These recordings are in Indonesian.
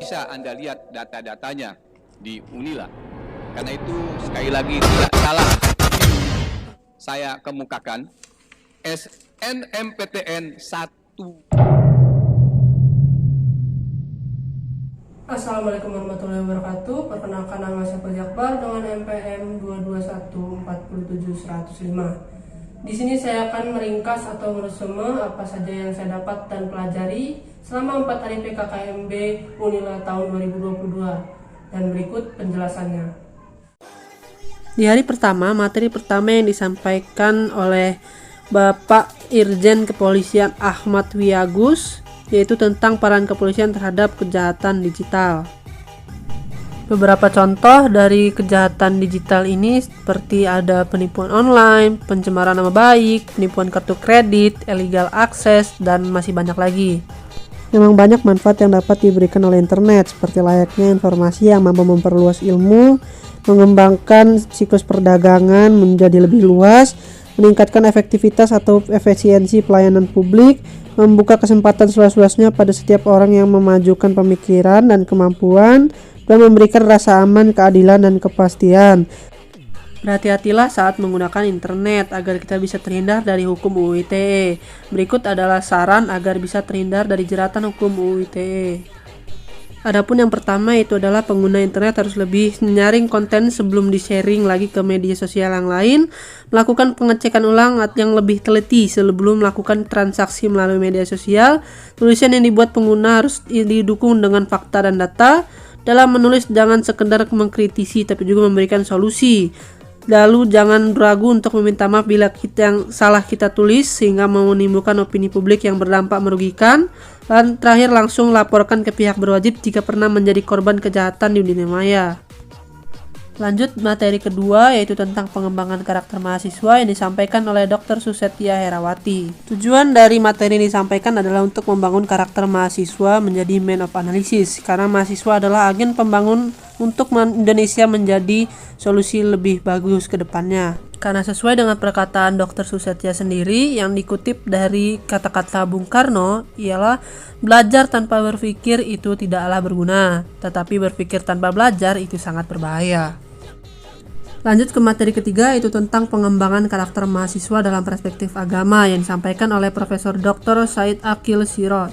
bisa Anda lihat data-datanya di Unila. Karena itu sekali lagi tidak salah saya kemukakan SNMPTN 1. Assalamualaikum warahmatullahi wabarakatuh. Perkenalkan, nama saya Fadli Akbar dengan NPM 221470105. Di sini saya akan meringkas atau meresume apa saja yang saya dapat dan pelajari selama 4 hari PKKMB Unila tahun 2022. Dan berikut penjelasannya. Di hari pertama, materi pertama yang disampaikan oleh Bapak Irjen Kepolisian Ahmad Wiyagus, yaitu tentang peran kepolisian terhadap kejahatan digital. Beberapa contoh dari kejahatan digital ini seperti ada penipuan online, pencemaran nama baik, penipuan kartu kredit, illegal access, dan masih banyak lagi. Memang banyak manfaat yang dapat diberikan oleh internet, seperti layaknya informasi yang mampu memperluas ilmu, mengembangkan siklus perdagangan menjadi lebih luas, meningkatkan efektivitas atau efisiensi pelayanan publik, membuka kesempatan seluas-luasnya pada setiap orang yang memajukan pemikiran dan kemampuan, dan memberikan rasa aman, keadilan, dan kepastian. Berhati-hatilah saat menggunakan internet agar kita bisa terhindar dari hukum UU ITE. Berikut adalah saran agar bisa terhindar dari jeratan hukum UU ITE. Adapun yang pertama itu adalah pengguna internet harus lebih menyaring konten sebelum di-sharing lagi ke media sosial yang lain, melakukan pengecekan ulang yang lebih teliti sebelum melakukan transaksi melalui media sosial. Tulisan yang dibuat pengguna harus didukung dengan fakta dan data. Dalam menulis jangan sekedar mengkritisi tapi juga memberikan solusi. Lalu jangan ragu untuk meminta maaf bila yang salah kita tulis sehingga menimbulkan opini publik yang berdampak merugikan. Dan terakhir, langsung laporkan ke pihak berwajib jika pernah menjadi korban kejahatan di dunia maya. Lanjut materi kedua, yaitu tentang pengembangan karakter mahasiswa yang disampaikan oleh Dr. Susetya Herawati. Tujuan dari materi yang disampaikan adalah untuk membangun karakter mahasiswa menjadi man of analysis, karena mahasiswa adalah agen pembangun untuk Indonesia menjadi solusi lebih bagus ke depannya. Karena sesuai dengan perkataan Dr. Susetya sendiri yang dikutip dari kata-kata Bung Karno, ialah belajar tanpa berpikir itu tidaklah berguna, tetapi berpikir tanpa belajar itu sangat berbahaya. Lanjut ke materi ketiga, yaitu tentang pengembangan karakter mahasiswa dalam perspektif agama yang disampaikan oleh Profesor Dr. Said Akil Siroj.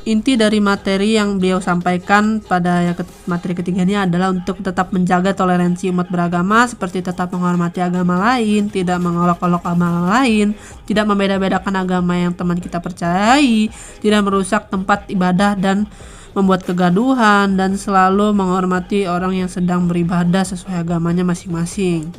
Inti dari materi yang beliau sampaikan pada materi ketiga ini adalah untuk tetap menjaga toleransi umat beragama, seperti tetap menghormati agama lain, tidak mengolok-olok agama lain, tidak membeda-bedakan agama yang teman kita percayai, tidak merusak tempat ibadah dan membuat kegaduhan, dan selalu menghormati orang yang sedang beribadah sesuai agamanya masing-masing.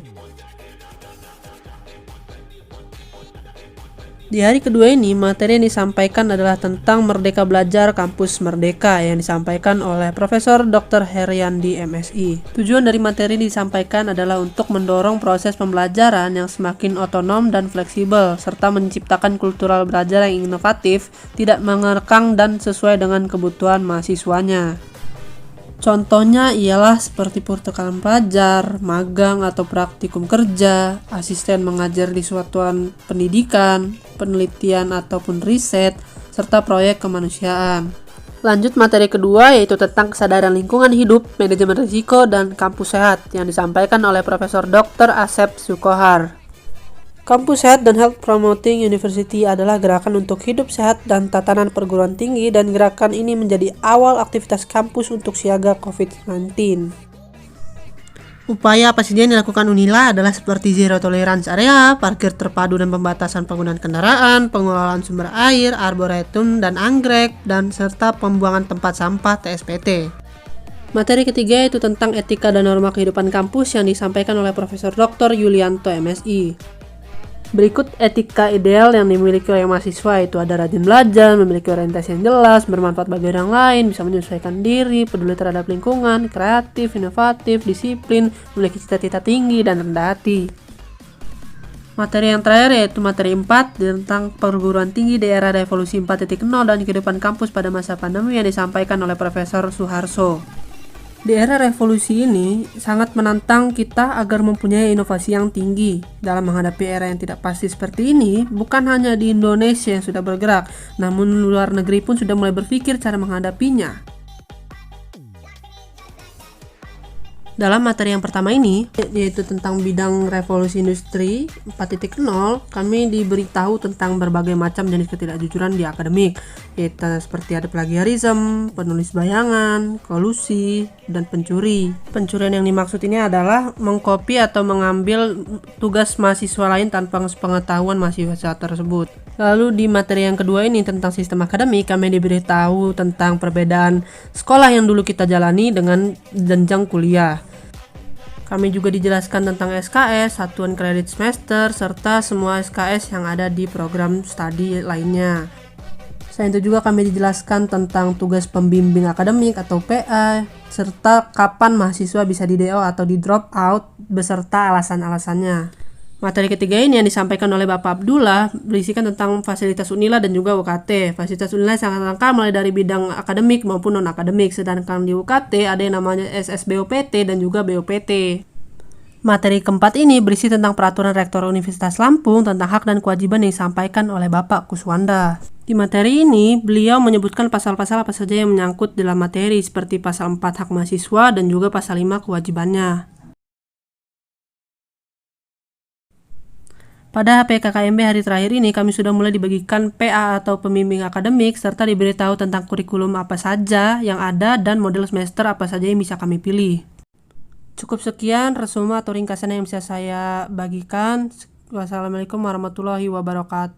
Di hari kedua ini, materi yang disampaikan adalah tentang Merdeka Belajar Kampus Merdeka yang disampaikan oleh Profesor Dr. Heryandi MSI. Tujuan dari materi disampaikan adalah untuk mendorong proses pembelajaran yang semakin otonom dan fleksibel, serta menciptakan kultural belajar yang inovatif, tidak mengekang dan sesuai dengan kebutuhan mahasiswanya. Contohnya ialah seperti pertukaran pelajar, magang atau praktikum kerja, asisten mengajar di satuan pendidikan, penelitian ataupun riset, serta proyek kemanusiaan. Lanjut materi kedua, yaitu tentang kesadaran lingkungan hidup, manajemen risiko, dan kampus sehat yang disampaikan oleh Profesor Dr. Asep Sukohar. Kampus Sehat dan Health Promoting University adalah gerakan untuk hidup sehat dan tatanan perguruan tinggi, dan gerakan ini menjadi awal aktivitas kampus untuk siaga COVID-19. Upaya apa saja yang dilakukan Unila adalah seperti zero tolerance area, parkir terpadu dan pembatasan penggunaan kendaraan, pengelolaan sumber air, arboretum dan anggrek, dan serta pembuangan tempat sampah TSPT. Materi ketiga yaitu tentang etika dan norma kehidupan kampus yang disampaikan oleh Profesor Dr. Yulianto MSI. Berikut etika ideal yang dimiliki oleh mahasiswa, itu ada rajin belajar, memiliki orientasi yang jelas, bermanfaat bagi orang lain, bisa menyesuaikan diri, peduli terhadap lingkungan, kreatif, inovatif, disiplin, memiliki cita-cita tinggi, dan rendah hati. Materi yang terakhir yaitu materi 4 tentang perguruan tinggi di era revolusi 4.0 dan kehidupan kampus pada masa pandemi yang disampaikan oleh Profesor Suharso. Di era revolusi ini sangat menantang kita agar mempunyai inovasi yang tinggi. Dalam menghadapi era yang tidak pasti seperti ini, bukan hanya di Indonesia yang sudah bergerak, namun luar negeri pun sudah mulai berpikir cara menghadapinya. Dalam materi yang pertama ini, yaitu tentang bidang revolusi industri 4.0, kami diberitahu tentang berbagai macam jenis ketidakjujuran di akademik, yaitu seperti ada plagiarisme, penulis bayangan, kolusi, dan pencuri. Pencurian yang dimaksud ini adalah mengcopy atau mengambil tugas mahasiswa lain tanpa pengetahuan mahasiswa tersebut. Lalu di materi yang kedua ini tentang sistem akademik, kami diberitahu tentang perbedaan sekolah yang dulu kita jalani dengan jenjang kuliah. Kami juga dijelaskan tentang SKS, satuan kredit semester, serta semua SKS yang ada di program studi lainnya. Selain itu juga kami dijelaskan tentang tugas pembimbing akademik atau PA, serta kapan mahasiswa bisa di DO atau di drop out beserta alasan-alasannya. Materi ketiga ini yang disampaikan oleh Bapak Abdullah berisikan tentang fasilitas Unila dan juga UKT. Fasilitas Unila sangat lengkap mulai dari bidang akademik maupun non-akademik, sedangkan di UKT ada yang namanya SSBOPT dan juga BOPT. Materi keempat ini berisi tentang peraturan Rektor Universitas Lampung tentang hak dan kewajiban yang disampaikan oleh Bapak Kuswanda. Di materi ini, beliau menyebutkan pasal-pasal apa saja yang menyangkut dalam materi seperti pasal 4 hak mahasiswa dan juga pasal 5 kewajibannya. Pada PKKMB hari terakhir ini, kami sudah mulai dibagikan PA atau pembimbing akademik, serta diberitahu tentang kurikulum apa saja yang ada dan model semester apa saja yang bisa kami pilih. Cukup sekian resume atau ringkasan yang bisa saya bagikan. Wassalamualaikum warahmatullahi wabarakatuh.